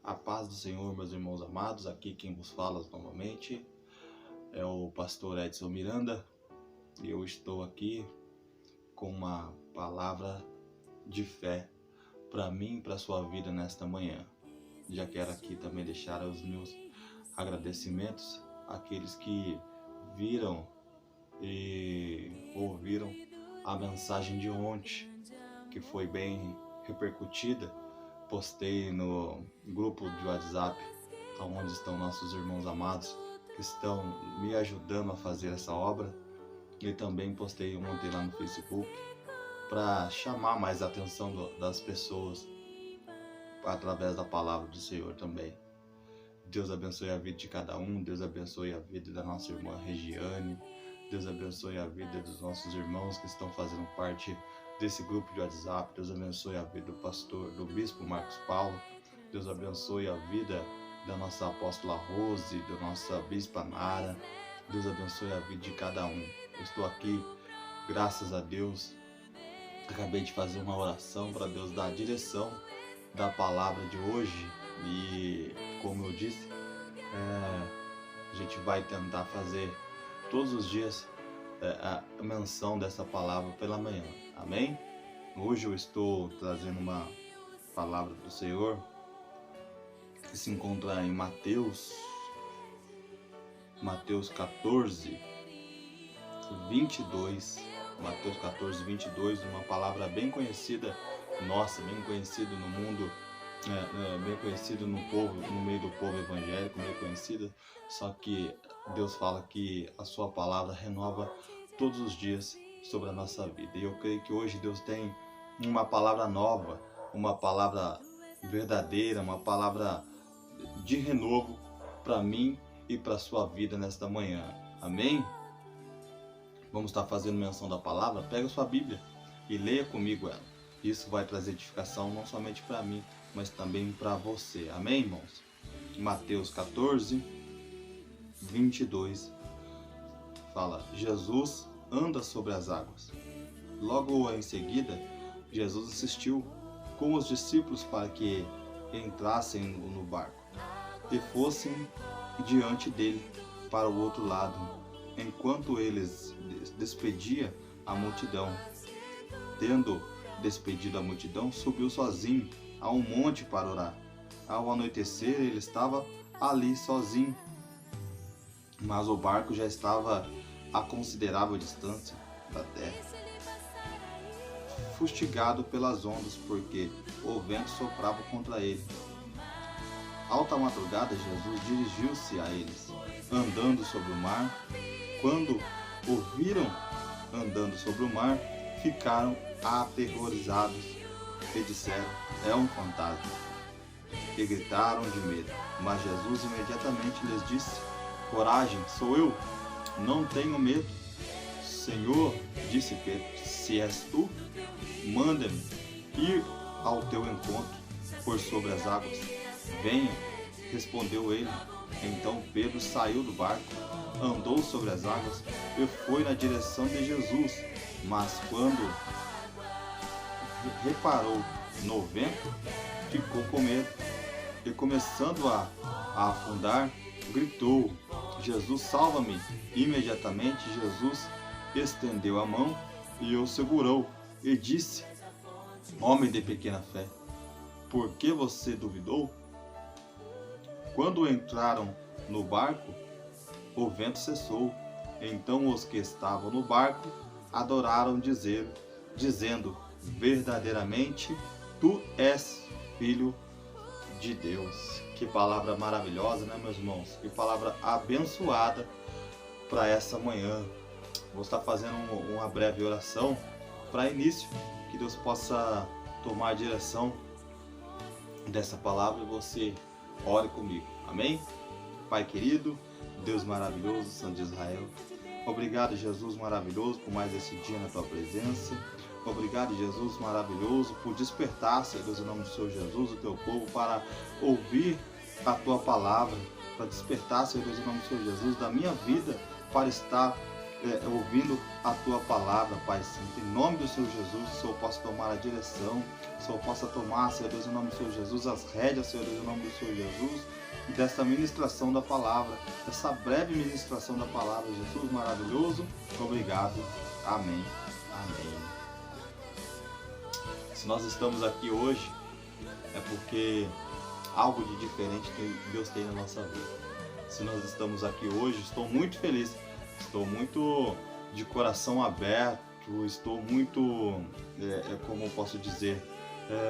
A paz do Senhor, meus irmãos amados, aqui quem vos fala novamente é o pastor Edson Miranda e eu estou aqui com uma palavra de fé para mim e para a sua vida nesta manhã. Já quero aqui também deixar os meus agradecimentos àqueles que viram e ouviram a mensagem de ontem, que foi bem repercutida. Postei no grupo de WhatsApp, onde estão nossos irmãos amados que estão me ajudando a fazer essa obra. E também postei ontem lá no Facebook para chamar mais a atenção das pessoas através da palavra do Senhor também. Deus abençoe a vida de cada um, Deus abençoe a vida da nossa irmã Regiane, Deus abençoe a vida dos nossos irmãos que estão fazendo parte desse grupo de WhatsApp. Deus abençoe a vida do bispo Marcos Paulo. Deus abençoe a vida da nossa apóstola Rose, da nossa bispa Nara. Deus abençoe a vida de cada um. Eu estou aqui, graças a Deus. Acabei de fazer uma oração para Deus dar a direção da palavra de hoje. E como eu disse, a gente vai tentar fazer todos os dias a menção dessa palavra pela manhã. Amém? Hoje eu estou trazendo uma palavra do Senhor que se encontra em Mateus 14, 22. Mateus 14, 22, uma palavra bem conhecida, nossa, bem conhecida no mundo, bem conhecido no povo, no meio do povo evangélico, bem conhecida. Só que Deus fala que a sua palavra renova todos os dias sobre a nossa vida. E eu creio que hoje Deus tem uma palavra nova, uma palavra verdadeira, uma palavra de renovo para mim e para a sua vida nesta manhã. Amém? Vamos estar fazendo menção da palavra. Pega a sua Bíblia e leia comigo ela. Isso vai trazer edificação não somente para mim, mas também para você. Amém, irmãos? Mateus 14, 22 fala: Jesus anda sobre as águas. Logo em seguida, Jesus insistiu com os discípulos para que entrassem no barco e fossem diante dele para o outro lado, enquanto eles despedia a multidão. Tendo despedido a multidão, subiu sozinho a um monte para orar. Ao anoitecer, ele estava ali sozinho, mas o barco já estava a considerável distância da terra, fustigado pelas ondas, porque o vento soprava contra ele. Alta madrugada, Jesus dirigiu-se a eles, andando sobre o mar. Quando o viram andando sobre o mar, ficaram aterrorizados e disseram: é um fantasma, e gritaram de medo. Mas Jesus imediatamente lhes disse: coragem, sou eu, não tenho medo. Senhor, disse Pedro, se és tu, manda-me ir ao teu encontro por sobre as águas. Venha, respondeu ele. Então Pedro saiu do barco, andou sobre as águas e foi na direção de Jesus. Mas quando reparou no vento, ficou com medo e, começando a afundar, gritou: Jesus, salva-me! Imediatamente Jesus estendeu a mão e o segurou e disse: homem de pequena fé, por que você duvidou? Quando entraram no barco, o vento cessou. Então os que estavam no barco adoraram, dizendo: verdadeiramente tu és filho de Deus. Que palavra maravilhosa, né, meus irmãos? Que palavra abençoada para essa manhã. Vou estar fazendo uma breve oração para início, que Deus possa tomar a direção dessa palavra e você ore comigo. Amém? Pai querido, Deus maravilhoso, Santo de Israel, obrigado, Jesus maravilhoso, por mais esse dia na tua presença. Obrigado, Jesus maravilhoso, por despertar, Senhor Deus, em nome do Senhor Jesus, o teu povo para ouvir a tua palavra, para despertar, Senhor Deus, em nome do Senhor Jesus, da minha vida para estar ouvindo a Tua palavra, Pai Santo. Em nome do Senhor Jesus, o Senhor possa tomar a direção, o Senhor possa tomar, Senhor Deus, em nome do Senhor Jesus, as rédeas, Senhor Deus, em nome do Senhor Jesus, e desta ministração da palavra, essa breve ministração da palavra, Jesus maravilhoso. Obrigado. Amém. Amém. Se nós estamos aqui hoje, é porque algo de diferente Deus tem na nossa vida. Se nós estamos aqui hoje, estou muito feliz, estou muito de coração aberto, estou muito, como eu posso dizer,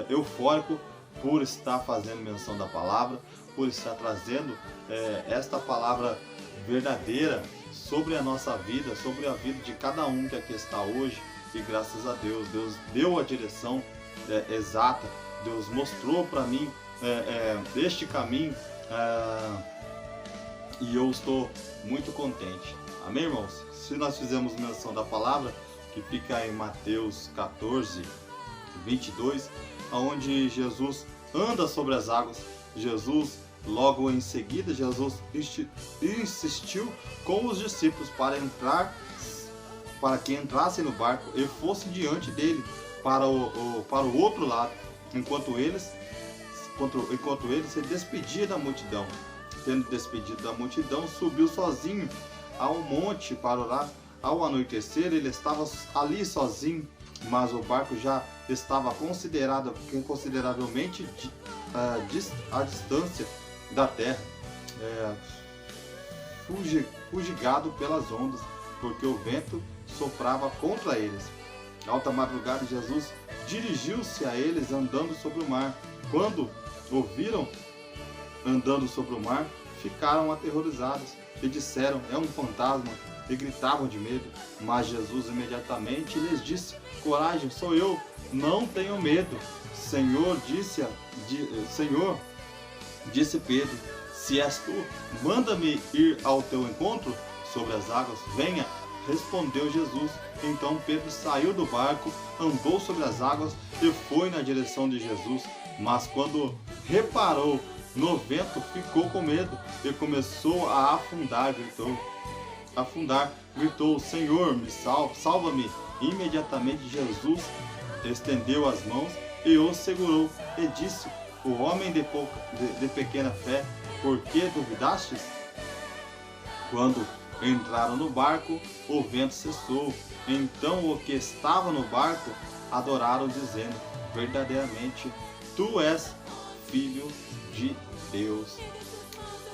eufórico por estar fazendo menção da palavra, por estar trazendo esta palavra verdadeira sobre a nossa vida, sobre a vida de cada um que aqui está hoje. E graças a Deus, Deus deu a direção exata, Deus mostrou para mim este caminho, e eu estou muito contente. Amém, irmãos? Se nós fizermos menção da palavra, que fica em Mateus 14, 22, onde Jesus anda sobre as águas, Jesus, logo em seguida, Jesus insistiu com os discípulos para que entrassem no barco e fossem diante dele para o outro lado, enquanto ele se despedia da multidão. Tendo despedido da multidão, subiu sozinho ao monte para orar. Ao anoitecer, ele estava ali sozinho, mas o barco já estava consideravelmente à distância da terra, fugigado pelas ondas, porque o vento soprava contra eles. Alta madrugada, Jesus dirigiu-se a eles andando sobre o mar. Quando ouviram andando sobre o mar, ficaram aterrorizados e disseram: é um fantasma, e gritavam de medo. Mas Jesus imediatamente lhes disse: coragem, sou eu, não tenham medo. Senhor, disse Pedro, se és tu, manda-me ir ao teu encontro sobre as águas. Venha, respondeu Jesus. Então Pedro saiu do barco, andou sobre as águas e foi na direção de Jesus. Mas quando reparou no vento, ficou com medo e começou a afundar. Gritou: Senhor, me salva-me. Imediatamente Jesus estendeu as mãos e o segurou e disse: o homem de pequena fé, por que duvidastes? Quando entraram no barco, o vento cessou. Então o que estava no barco adoraram, dizendo: verdadeiramente tu és Filho de Deus.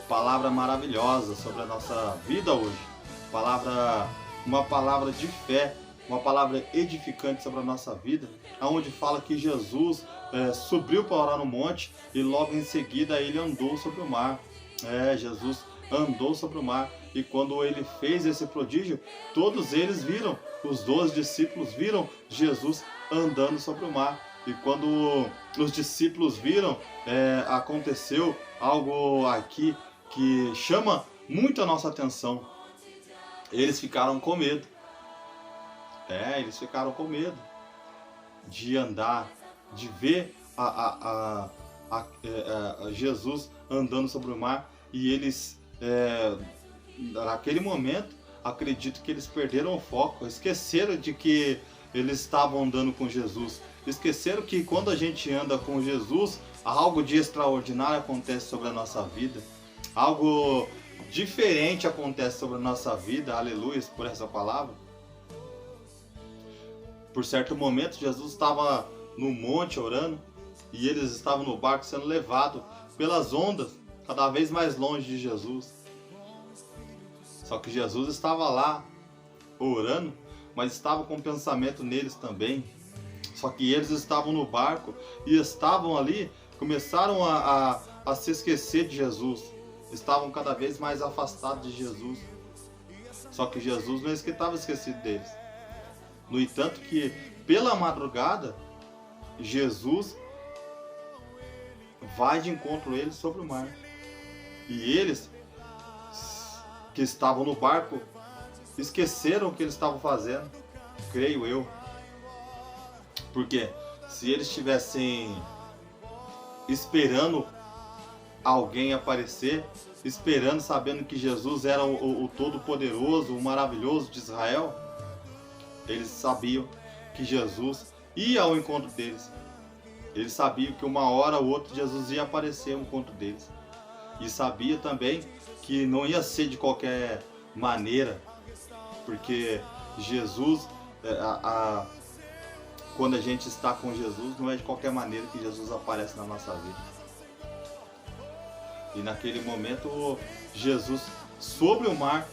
Palavra maravilhosa sobre a nossa vida hoje. Uma palavra de fé, uma palavra edificante sobre a nossa vida, onde fala que Jesus subiu para orar no monte e logo em seguida ele andou sobre o mar. Jesus andou sobre o mar, e quando ele fez esse prodígio, todos eles viram, os 12 discípulos viram Jesus andando sobre o mar. E quando os discípulos viram, aconteceu algo aqui que chama muito a nossa atenção. Eles ficaram com medo. Eles ficaram com medo de andar, de ver Jesus andando sobre o mar. E eles, naquele momento, acredito que eles perderam o foco, esqueceram de que eles estavam andando com Jesus. Esqueceram que quando a gente anda com Jesus, algo de extraordinário acontece sobre a nossa vida. Algo diferente acontece sobre a nossa vida. Aleluia por essa palavra. Por certo momento, Jesus estava no monte orando, e eles estavam no barco sendo levados pelas ondas, cada vez mais longe de Jesus. Só que Jesus estava lá orando, mas estava com pensamento neles também. Só que eles estavam no barco e estavam ali, começaram a se esquecer de Jesus. Estavam cada vez mais afastados de Jesus. Só que Jesus não estava esquecido deles. No entanto que pela madrugada, Jesus vai de encontro a eles sobre o mar. E eles que estavam no barco esqueceram o que eles estavam fazendo, creio eu. Porque se eles estivessem esperando alguém aparecer, esperando, sabendo que Jesus era o Todo-Poderoso, o Maravilhoso de Israel. Eles sabiam que Jesus ia ao encontro deles. Eles sabiam que uma hora ou outra Jesus ia aparecer ao encontro deles. E sabia também que não ia ser de qualquer maneira, porque Jesus, quando a gente está com Jesus, não é de qualquer maneira que Jesus aparece na nossa vida. E naquele momento, Jesus, sobre o mar,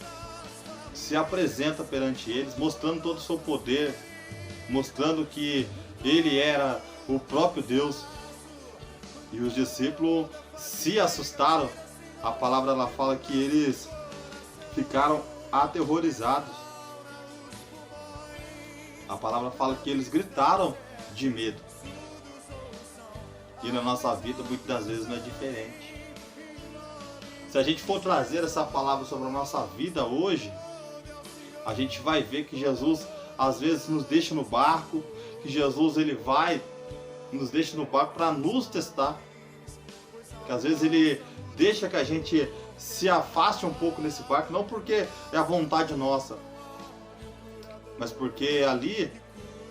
se apresenta perante eles, mostrando todo o seu poder, mostrando que ele era o próprio Deus. E os discípulos se assustaram. A palavra ela fala que eles ficaram aterrorizados. A palavra fala que eles gritaram de medo. E na nossa vida, muitas das vezes, não é diferente. Se a gente for trazer essa palavra sobre a nossa vida hoje, a gente vai ver que Jesus às vezes nos deixa no barco, que Jesus ele vai, nos deixa no barco para nos testar. Que às vezes ele deixa que a gente se afaste um pouco nesse barco, não porque é a vontade nossa, mas porque ali,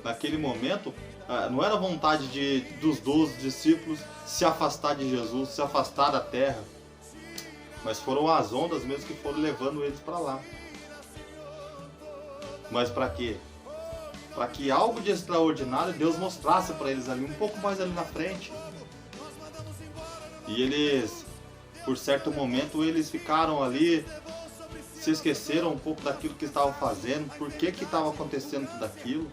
naquele momento, não era a vontade dos 12 discípulos se afastar de Jesus, se afastar da terra, mas foram as ondas mesmo que foram levando eles para lá. Mas para quê? Para que algo de extraordinário Deus mostrasse para eles ali, um pouco mais ali na frente. E eles, por certo momento, eles ficaram ali, se esqueceram um pouco daquilo que estavam fazendo, por que estava acontecendo tudo aquilo.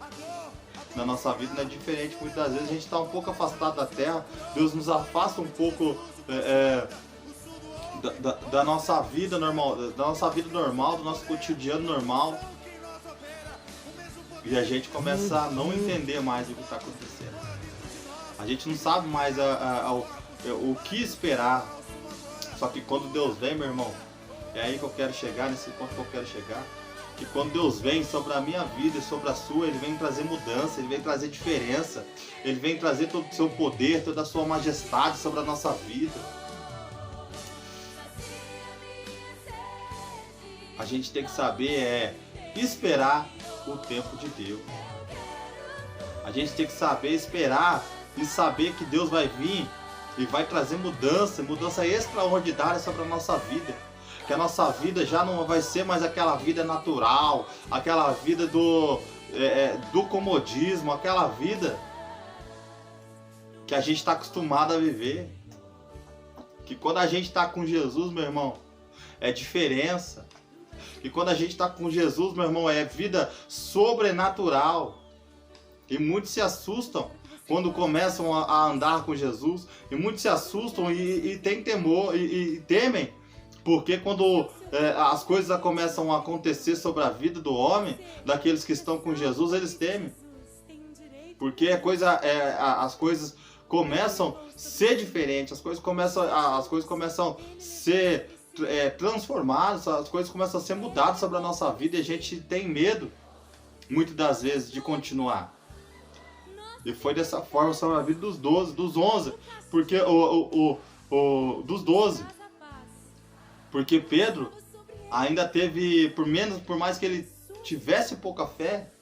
Na nossa vida não é diferente, muitas vezes a gente está um pouco afastado da terra, Deus nos afasta um pouco da nossa vida normal, do nosso cotidiano normal, e a gente começa a não entender mais o que está acontecendo. A gente não sabe mais o que esperar. Só que quando Deus vem, meu irmão, é aí que eu quero chegar, nesse ponto que eu quero chegar, que quando Deus vem sobre a minha vida e sobre a sua, Ele vem trazer mudança, Ele vem trazer diferença, Ele vem trazer todo o seu poder, toda a sua majestade sobre a nossa vida. A gente tem que saber esperar o tempo de Deus. A gente tem que saber esperar e saber que Deus vai vir e vai trazer mudança extraordinária sobre a nossa vida. Que a nossa vida já não vai ser mais aquela vida natural, aquela vida do comodismo, aquela vida que a gente está acostumado a viver. Que quando a gente está com Jesus, meu irmão, é diferença. E quando a gente está com Jesus, meu irmão, é vida sobrenatural. E muitos se assustam quando começam a andar com Jesus. E muitos se assustam e têm temor e temem. Porque quando as coisas começam a acontecer sobre a vida do homem, daqueles que estão com Jesus, eles temem. Porque as coisas começam a ser diferentes, as coisas começam a ser transformadas, as coisas começam a ser mudadas sobre a nossa vida e a gente tem medo, muitas das vezes, de continuar. E foi dessa forma sobre a vida dos 12, dos 11, porque dos 12. Porque Pedro ainda teve, por mais que ele tivesse pouca fé,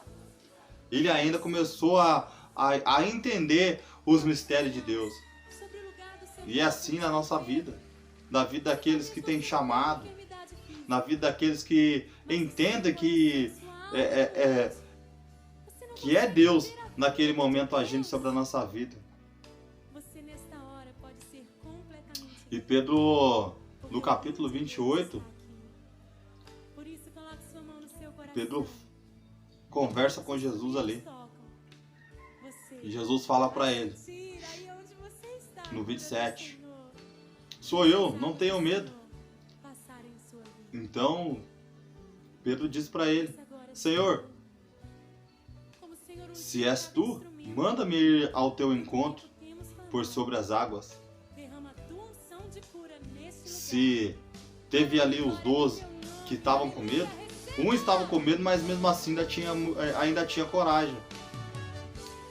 ele ainda começou a entender os mistérios de Deus. E é assim na nossa vida, na vida daqueles que têm chamado, na vida daqueles que entendem que é Deus naquele momento agindo sobre a nossa vida. E Pedro, no capítulo 28, Pedro conversa com Jesus ali. E Jesus fala para ele, no 27, sou eu, não tenho medo. Então, Pedro diz para ele, Senhor, se és tu, manda-me ir ao teu encontro por sobre as águas. Se teve ali os 12 que estavam com medo, um estava com medo, mas mesmo assim ainda tinha coragem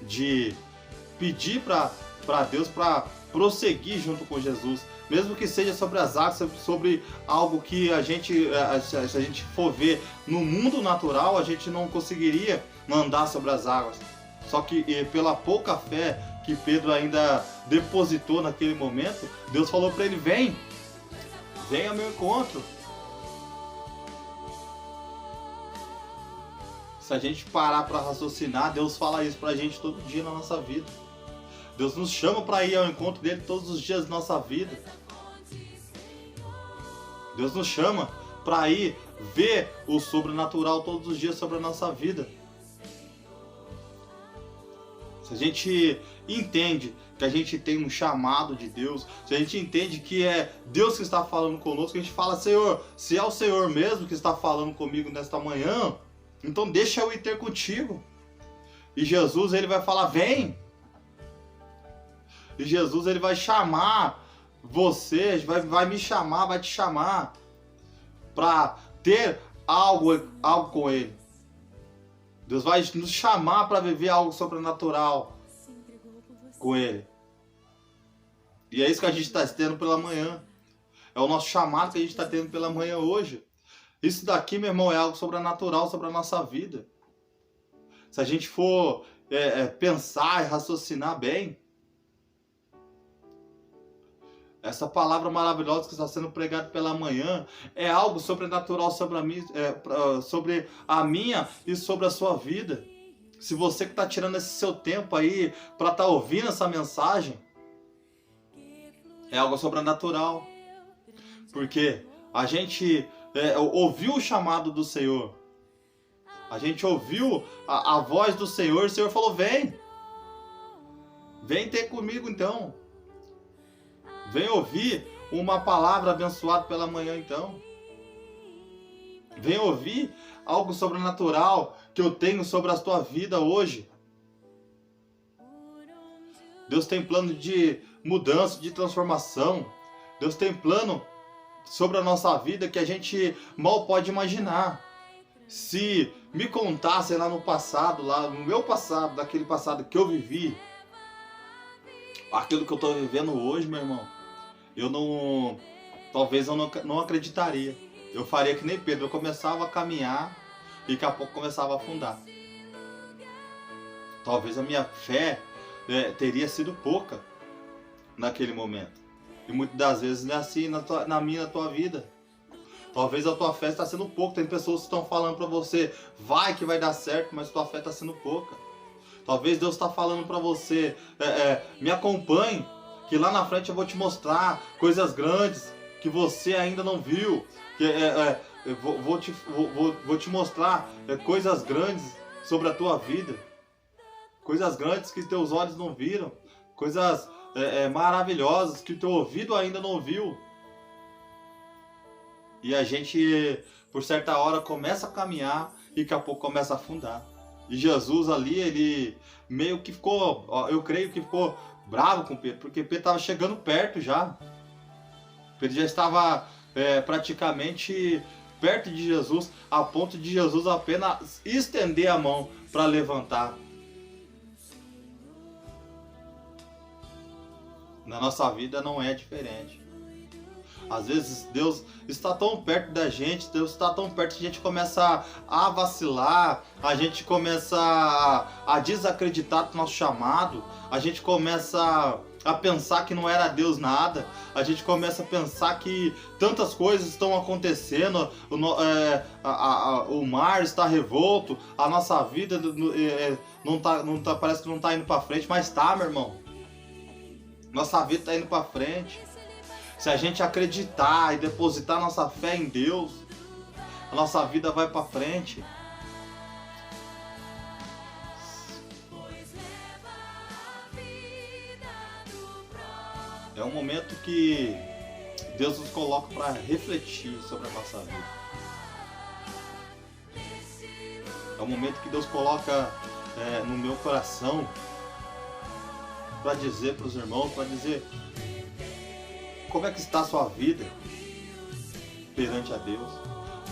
de pedir para Deus para prosseguir junto com Jesus, mesmo que seja sobre as águas, sobre algo que a gente, se a gente for ver no mundo natural, a gente não conseguiria andar sobre as águas. Só que pela pouca fé que Pedro ainda depositou naquele momento, Deus falou para ele: vem ao meu encontro. Se a gente parar para raciocinar, Deus fala isso pra gente todo dia na nossa vida. Deus nos chama para ir ao encontro dele todos os dias da nossa vida. Deus nos chama para ir ver o sobrenatural todos os dias sobre a nossa vida. Se a gente entende que a gente tem um chamado de Deus, se a gente entende que é Deus que está falando conosco, a gente fala: Senhor, se é o Senhor mesmo que está falando comigo nesta manhã, então deixa eu ir ter contigo. E Jesus, ele vai falar: vem. E Jesus, ele vai chamar você, vai me chamar, vai te chamar para ter algo com ele. Deus vai nos chamar para viver algo sobrenatural com ele. E é isso que a gente está tendo pela manhã. É o nosso chamado que a gente está tendo pela manhã hoje. Isso daqui, meu irmão, é algo sobrenatural sobre a nossa vida. Se a gente for pensar e raciocinar bem, essa palavra maravilhosa que está sendo pregada pela manhã é algo sobrenatural sobre a minha e sobre a sua vida. Se você que está tirando esse seu tempo aí para estar ouvindo essa mensagem, é algo sobrenatural. Porque a gente ouviu o chamado do Senhor. A gente ouviu a voz do Senhor. O Senhor falou: vem. Vem ter comigo então. Vem ouvir uma palavra abençoada pela manhã então. Vem ouvir algo sobrenatural que eu tenho sobre a tua vida hoje. Deus tem plano de mudança, de transformação. Deus tem plano sobre a nossa vida que a gente mal pode imaginar. Se me contassem lá no passado, lá no meu passado, daquele passado que eu vivi, aquilo que eu estou vivendo hoje, meu irmão, talvez eu não acreditaria. Eu faria que nem Pedro, eu começava a caminhar e daqui a pouco começava a afundar. Talvez a minha fé teria sido pouca naquele momento. E muitas das vezes é assim na minha, na tua vida. Talvez a tua fé está sendo pouca. Tem pessoas que estão falando para você: vai que vai dar certo, mas tua fé está sendo pouca. Talvez Deus está falando para você: me acompanhe, que lá na frente eu vou te mostrar coisas grandes que você ainda não viu. Vou te mostrar coisas grandes sobre a tua vida. Coisas grandes que teus olhos não viram. Coisas maravilhosas que teu ouvido ainda não ouviu. E a gente, por certa hora, começa a caminhar e daqui a pouco começa a afundar. E Jesus ali, ele meio que ficou, eu creio que ficou bravo com Pedro, porque Pedro estava chegando perto já. Pedro já estava praticamente perto de Jesus, a ponto de Jesus apenas estender a mão para levantar. Na nossa vida não é diferente. Às vezes Deus está tão perto da gente, Deus está tão perto que a gente começa a vacilar, a gente começa a desacreditar do nosso chamado, a gente começa a pensar que não era Deus nada, a gente começa a pensar que tantas coisas estão acontecendo, o mar está revolto, a nossa vida parece que não está indo para frente, mas tá, meu irmão. Nossa vida está indo para frente. Se a gente acreditar e depositar nossa fé em Deus, a nossa vida vai para frente. É um momento que Deus nos coloca para refletir sobre a nossa vida. É um momento que Deus coloca no meu coração para dizer para os irmãos, para dizer como é que está a sua vida perante a Deus.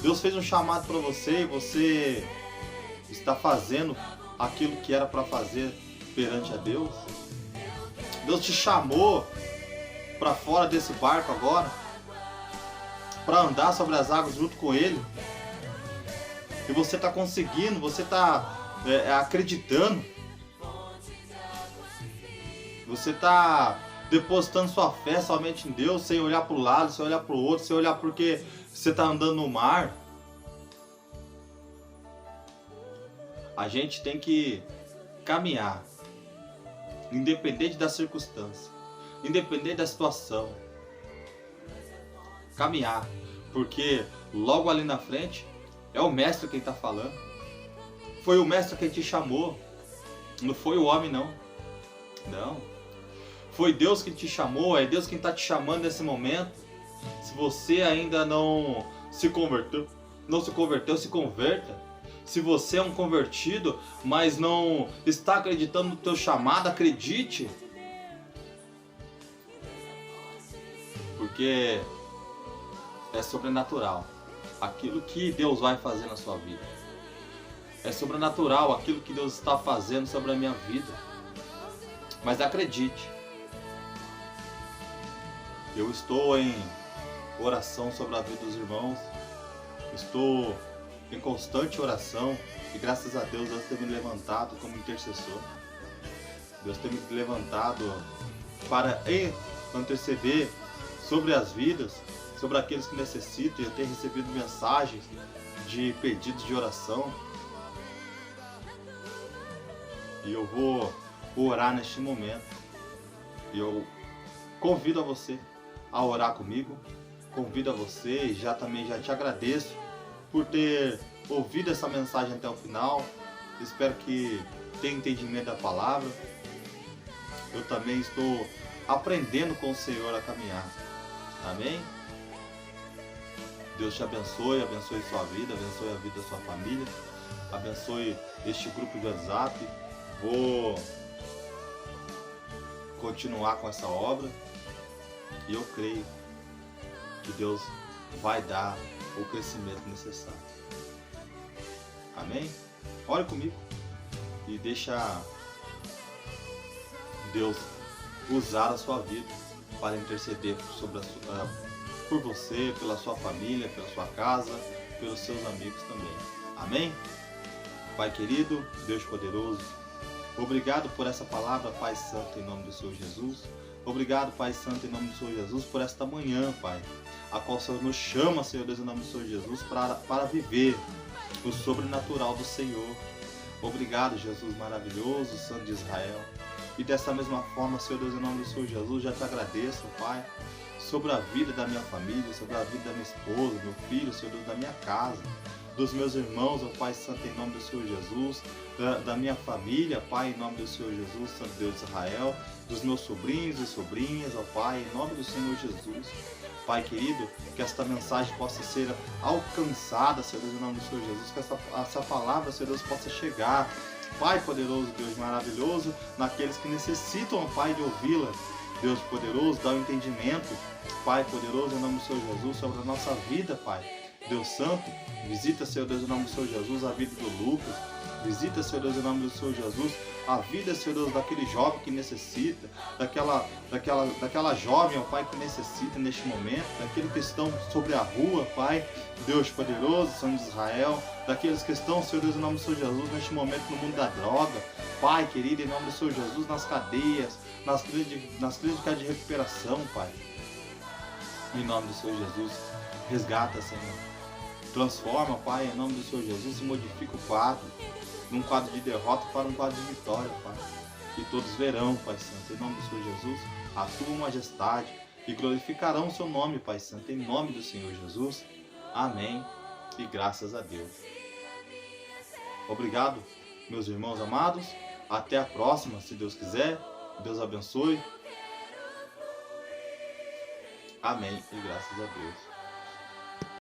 Deus fez um chamado para você e você está fazendo aquilo que era para fazer perante a Deus. Deus te chamou para fora desse barco agora, para andar sobre as águas junto com Ele. E você está conseguindo, você está acreditando, você está depositando sua fé somente em Deus, sem olhar para o lado, sem olhar para o outro, sem olhar porque você está andando no mar. A gente tem que caminhar, independente da circunstância, independente da situação. Caminhar, porque logo ali na frente é o mestre quem está falando. Foi o mestre quem te chamou, não foi o homem não. Não, foi Deus que te chamou, é Deus quem está te chamando nesse momento. Se você ainda não se converteu, se converta. Se você é um convertido, mas não está acreditando no teu chamado, acredite. Porque é sobrenatural aquilo que Deus vai fazer na sua vida. É sobrenatural aquilo que Deus está fazendo sobre a minha vida. Mas acredite. Eu estou em oração sobre a vida dos irmãos. Estou em constante oração. E graças a Deus, Deus tem me levantado como intercessor. Deus tem me levantado para interceder sobre as vidas, sobre aqueles que necessitam. Eu tenho recebido mensagens de pedidos de oração. E eu vou orar neste momento. E eu convido a você a orar comigo. Convido a você e já te agradeço por ter ouvido essa mensagem até o final. Espero que tenha entendimento da palavra. Eu também estou aprendendo com o Senhor a caminhar. Amém? Deus te abençoe, abençoe sua vida, abençoe a vida da sua família, abençoe este grupo de WhatsApp. Vou continuar com essa obra e eu creio que Deus vai dar o crescimento necessário. Amém? Ore comigo e deixa Deus usar a sua vida para interceder por você, pela sua família, pela sua casa, pelos seus amigos também. Amém? Pai querido, Deus poderoso, obrigado por essa palavra, Pai Santo, em nome do Senhor Jesus. Obrigado, Pai Santo, em nome do Senhor Jesus, por esta manhã, Pai, a qual o Senhor nos chama, Senhor Deus, em nome do Senhor Jesus, para viver o sobrenatural do Senhor. Obrigado, Jesus maravilhoso, Santo de Israel. E dessa mesma forma, Senhor Deus, em nome do Senhor Jesus, já te agradeço, Pai, sobre a vida da minha família, sobre a vida da minha esposa, meu filho, Senhor Deus, da minha casa, dos meus irmãos, ó Pai Santo, em nome do Senhor Jesus, da minha família, Pai, em nome do Senhor Jesus, Santo Deus de Israel, dos meus sobrinhos e sobrinhas, ó Pai, em nome do Senhor Jesus. Pai querido, que esta mensagem possa ser alcançada, Senhor Deus, em nome do Senhor Jesus, que essa palavra, Senhor Deus, possa chegar, Pai poderoso, Deus maravilhoso, naqueles que necessitam, Pai, de ouvi-la. Deus poderoso, dá o entendimento, Pai poderoso, em nome do Senhor Jesus, sobre a nossa vida, Pai. Deus Santo, visita, Senhor Deus, em nome do Senhor Jesus, a vida do Lucas. Visita, Senhor Deus, em nome do Senhor Jesus, a vida, Senhor Deus, daquele jovem que necessita, daquela jovem, ó Pai, que necessita neste momento, daqueles que estão sobre a rua, Pai, Deus poderoso, Santo de Israel, daqueles que estão, Senhor Deus, em nome do Senhor Jesus, neste momento no mundo da droga, Pai querido, em nome do Senhor Jesus, nas cadeias, nas clínicas de recuperação, Pai, em nome do Senhor Jesus, resgata, Senhor. Transforma, Pai, em nome do Senhor Jesus, e modifica o quadro, num quadro de derrota para um quadro de vitória, Pai. E todos verão, Pai Santo, em nome do Senhor Jesus, a Tua majestade, e glorificarão o Seu nome, Pai Santo, em nome do Senhor Jesus. Amém. E graças a Deus. Obrigado, meus irmãos amados. Até a próxima, se Deus quiser. Deus abençoe. Amém. E graças a Deus.